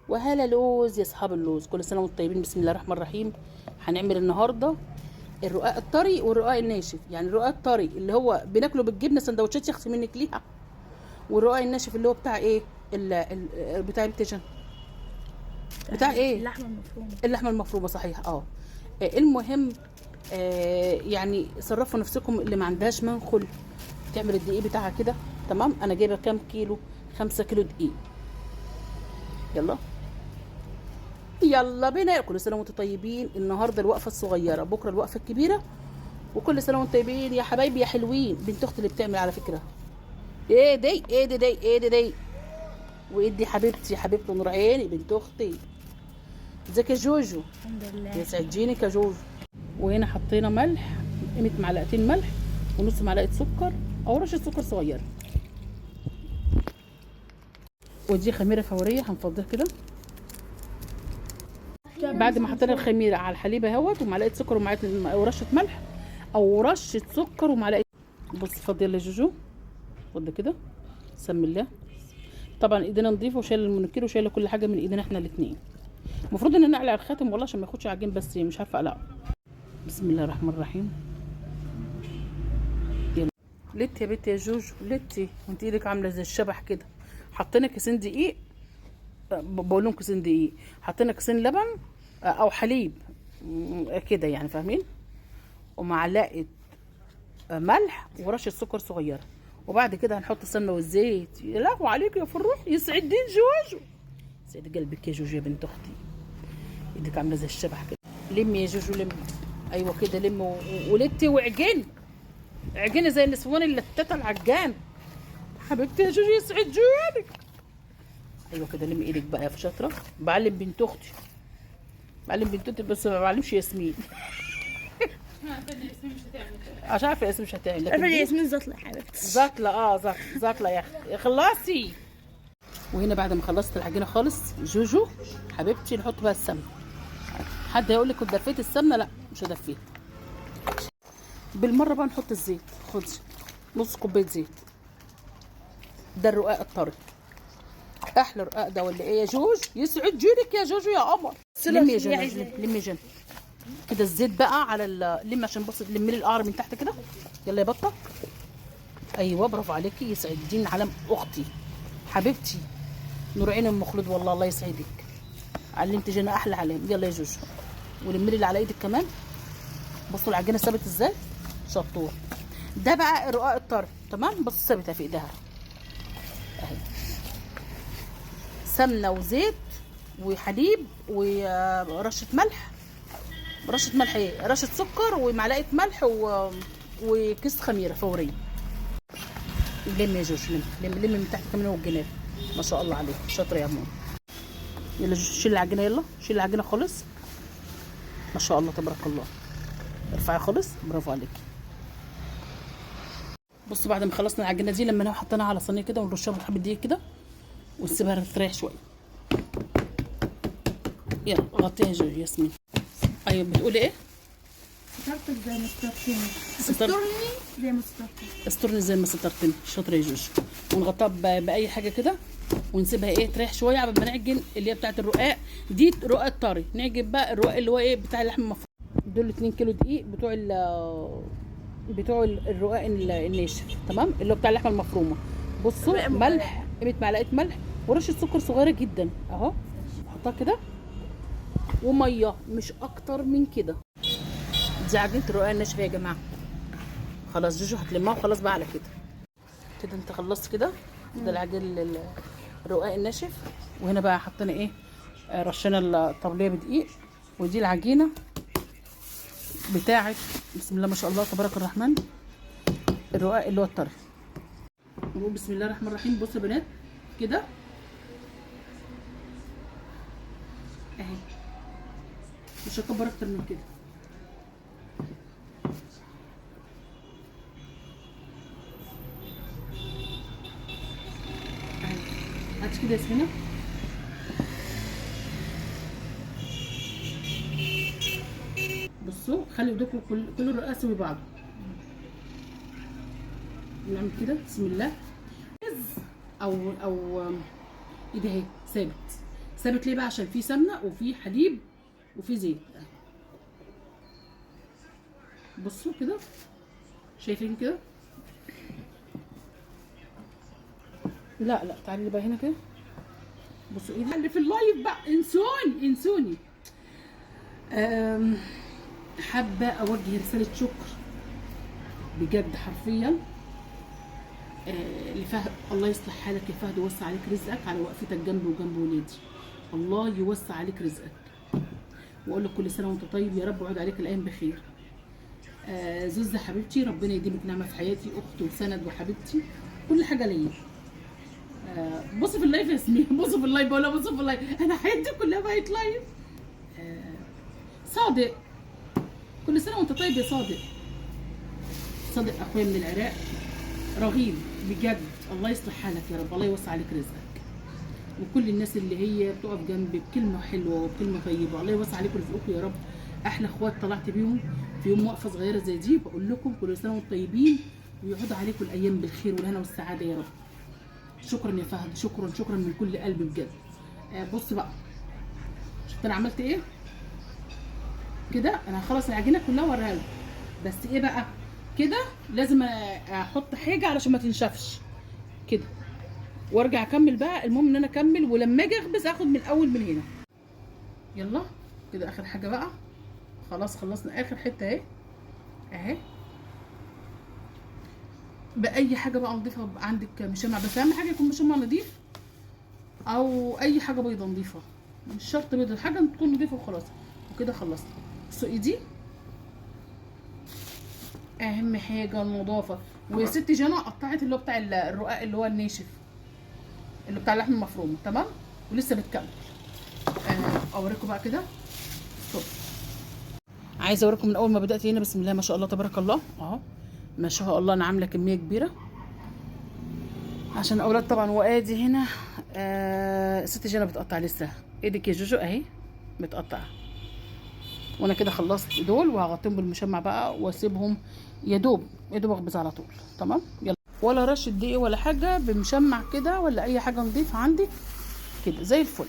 وهلا لوز يا اصحاب اللوز، كل سنه وانتم طيبين. بسم الله الرحمن الرحيم. هنعمل النهارده الرقاق الطري والرقاق الناشف. يعني الرقاق الطري اللي هو بناكله بالجبنه سندوتشات يخسي منك ليها، والرقاق الناشف اللي هو بتاع ايه بتاع التيجن بتاع ايه اللحمه المفرومه. اللحمه المفرومه، صحيح. المهم، يعني صرفوا نفسكم اللي ما عندهاش منخل تعمل الدقيق بتاعها كده. تمام، انا جايبه كام كيلو؟ 5 كيلو دقيق. يلا بينا. كل سنه وانتم طيبين. النهارده الوقفه الصغيره، بكره الوقفه الكبيره. وكل سنه وانتم طيبين يا حبايبي يا حلوين. بنت اختي اللي بتعمل على فكره. ايه دي وايه دي حبيبتي، حبيبتي نور عيني، بنت اختي. ازيك يا جوجو؟ الحمد لله. يسعد جينك يا جوجو. وهنا حطينا ملح، قيمه معلقتين ملح ونص معلقه سكر او رشه سكر صغيره. ودي خميره فوريه هنفضيها كده. بعد ما حطينا الخميره على الحليب اهوت ومعلقه سكر ومعلقه ورشه ملح او رشه سكر ومعلقه. بص فضي يلا يا جوجو، فضي كده. بسم الله. طبعا ايدينا نظيفه وشايله المنكير وشايله كل حاجه من ايدينا احنا الاثنين. المفروض ان انا اقلع الخاتم والله عشان ما ياخدش عجين، بس مش عارفه اقلعه. بسم الله الرحمن الرحيم. يلا لتي يا بنتي يا جوجو، لتي وانت ايدك عامله زي الشبح كده. حطينا كيسين دقيق، بقول لهم كيسين دقيق. حطينا كيسين لبن او حليب كده، يعني فاهمين. ومعلقه ملح ورشه سكر صغيره. وبعد كده هنحط السمنه والزيت. يا لهوي عليك يا فروح، يسعد دين جوجو. يسعد قلبك يا جوجو يا بنت اختي. ايدك عامله زي الشبح كده. لمي يا جوجو لمي. ايوه كده لمي ولتي وعجني. عجني زي النسوان اللي التتا العجان. حبيبتي يا جوجو يسعد جوجك. ايوه كده لمي ايدك بقى يا شاطره. بعلم بنت اختي، بعلم بنت اختي بس ما بعلمش ياسمين. عشان عارفه ياسمين مش هتعمل، لكن ياسمين زطله يا حبيبتي. زاكله. زاكله يا اختي خلصي. وهنا بعد ما خلصت العجينه خالص جوجو حبيبتي نحط بقى السمنه. حد هيقول لك كنت دفيت السمنه؟ لا مش هدفيها. بالمره بقى نحط الزيت. خدي نص كوبايه زيت. ده الرقاق الطري. احلى رقاق ده ولا ايه يا جوج؟ يسعد جيلك يا جوجو يا قمر. لمي يا جنى، لمي يا جنى كده الزيت بقى على لمي عشان بص لمي لي القعر من تحت كده. يلا يا بطه. ايوه برافو عليكي. يسعد الدين علام اختي حبيبتي نور عين ام خلود، والله الله يسعدك. علمت جنى احلى علام. يلا يا جوجو ولمي لي اللي على ايدك كمان. بصوا العجينه ثابت ازاي، شطور. ده بقى الرقاق الطري. تمام، بص ثابته في ايدها اهي. سمنه وزيت وحليب ورشه ملح، ايه، رشه سكر ومعلقه ملح وكيس خميره فوريه. لم يا جوج، لم من تحت كمان والجناب. ما شاء الله عليك شاطره يا ماما. يلا جوج شيل العجينه، يلا شيل العجينه خالص. ما شاء الله تبارك الله. ارفعي خالص، برافو عليكي. بصوا بعد ما خلصنا العجينه دي لما حطيناها على صينيه كده ونرشها بحبه دقيق كده ونسيبها تريح شويه. يلا غطيها يا جوج ياسمين. ايوه بتقولي ايه؟ سترتك زي ما سترتني. استرني زي ما سترتني. استرني زي ما سترتني. شاطره يا جوج. ونغطيها باي حاجه كده ونسيبها ايه تريح شويه قبل ما نعجن اللي هي بتاعه الرقاق دي. رقاق طري. نعجن بقى الرقاق اللي هو ايه بتاع اللحمه المفرومه. دول 2 كيلو دقيق بتوع الرقاق الناشف. تمام، اللي هو بتاع اللحمه المفرومه. بصوا ملح، قيمه معلقه ملح ورشه سكر صغيره جدا اهو. نحطها كده وميه مش اكتر من كده. دي عجينه الرقاق الناشف يا جماعه. خلاص جوجو هتلمها وخلاص بقى على كده. كده انت خلصت كده. ده العجين الرقاق الناشف. وهنا بقى حطينا ايه، رشينا الطبليه بدقيق. ودي العجينه بتاعه بسم الله ما شاء الله تبارك الرحمن الرقاق اللي هو الطري. نقول بسم الله الرحمن الرحيم. بصوا يا بنات كده اهي، مش هكبر اكتر من كده. هات كده هنا. بصوا خلي ايدكم كل الرقاق سوي بعض. نعمل كده بسم الله. او ايدي اهي ثابت ليه بقى؟ عشان فيه سمنه وفيه حليب وفيه زيت. بصوا كده، شايفين كده؟ لا تعالي بقى هنا كده، بصوا ايه اللي في اللايف بقى. انسوني. حابه اوجه رساله شكر بجد حرفيا لفهد. الله يصلح حالك يا فهد ويوسع عليك رزقك على وقفتك جنبي وجنب ولادي. الله يوسع عليك رزقك، واقول لك كل سنه وانت طيب يا رب، ويعود عليك الايام بخير. زوزة حبيبتي، ربنا يديمك نعمه في حياتي، اخت وسند وحبيبتي، كل حاجه ليا. بصوا في اللايف يا ياسمين، بصوا في اللايف، بقولها بصوا في اللايف، انا حياتي كلها بقت لايف. صادق، كل سنه وانت طيب يا صادق. صادق اخويا من العراق، رهيب بجد. الله يصلح حالك يا رب، الله يوسع عليك رزقك، وكل الناس اللي هي بتقف جنبي بكلمه حلوه وبكلمه طيبه، الله يوسع عليكم رزقكم يا رب. احلى اخوات طلعت بيهم في يوم وقفه صغيره زي دي، بقول لكم كل سنه وانتم طيبين، ويعود عليكم الايام بالخير والهنا والسعاده يا رب. شكرا يا فهد، شكرا من كل قلبي بجد. بص بقى، شفت انا عملت ايه كده؟ انا هخلص العجينه كلها واوريها لكم، بس ايه بقى كده؟ لازم احط حاجه علشان ما تنشفش كده، وارجع اكمل بقى. المهم ان انا اكمل، ولما اجي اخبز اخد من الاول من هنا. يلا كده اخر حاجه بقى، خلاص خلصنا اخر حته اهي. باي حاجه بقى نضيفها عندك مشمع، بس اهم حاجه يكون مشمع نضيف، او اي حاجه بيضه نضيفه، مش شرط بيضه، حاجه تكون نضيفه وخلاص. وكده خلصت. سوقي دي اهم حاجه النظافه. وست جنى قطعت اللي هو بتاع الرقاق اللي هو الناشف، اللي بتاع اللحم المفرومه، تمام، ولسه بتكمل. اوريكم بقى كده. عايزه اوريكم من اول ما بدات هنا. بسم الله ما شاء الله تبارك الله، اهو ما شاء الله. انا عامله كميه كبيره عشان اولاد طبعا. وادي هنا ست جنى بتقطع لسه. ايدك يا جوجو اهي بتقطع. وانا كده خلصت دول، وهغطيهم بالمشمع بقى واسيبهم يا دوب اخبز على طول. تمام، يلا. ولا رشه دقيق ولا حاجه، بمشمع كده ولا اي حاجه نضيفه عندك كده زي الفل.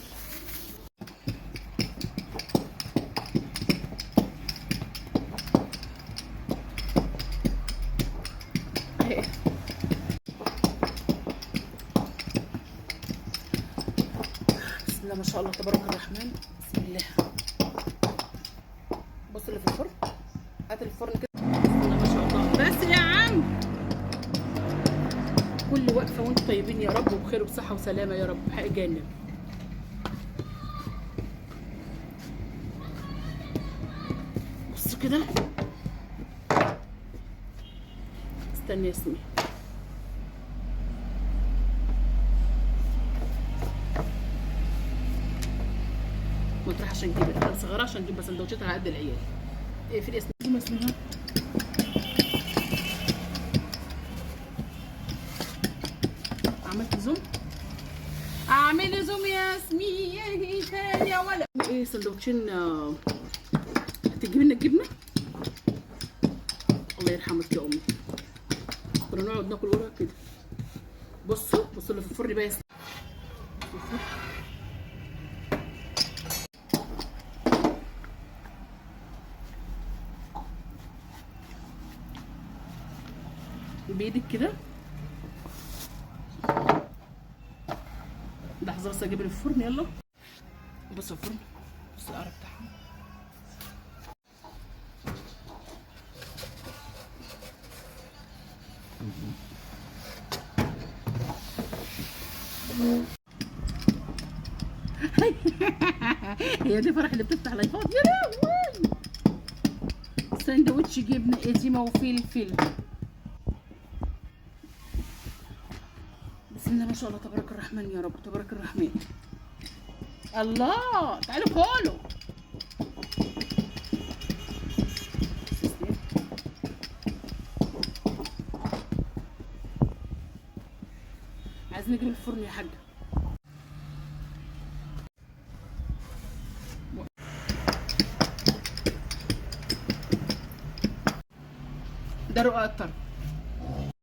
بسم الله ما شاء الله تبارك الرحمن. بسم الله. بص اللي في الفرن، هات الفرن كده. بسم الله ما شاء الله. بس يا عم، كل وقفه وانتم طيبين يا رب، وبخير وبصحه وسلامه يا رب، حق جانب. بص كده، استني يا ياسمين. ما تروح عشان تجيب انا صغيره، عشان نجيب بس سندوتشات على قد العيال. ايه في ياسمين؟ اسمها عملت زوم. اعملي زوم يا ياسمين يا ولا ايه؟ سندوتشين تجيب لنا الجبنه. الله يرحمك يا امي، كنا نقعد ناكل ورا كده. بصوا اللي في الفرن بقى. بايدك كده. لحظه بس اجيب الفرن. يلا بصوا الفرن، بصوا القرع بتاعها. هي دي فرح اللي بتفتح لايفات. يا لهوي، سندوتش جبنه قديمه وفلفل. بسم الله ما شاء الله تبارك الرحمن يا رب، تبارك الرحمن. الله، تعالوا كلوا. عايزين نجيب الفرن يا حاجه. ده رقاق الطرب.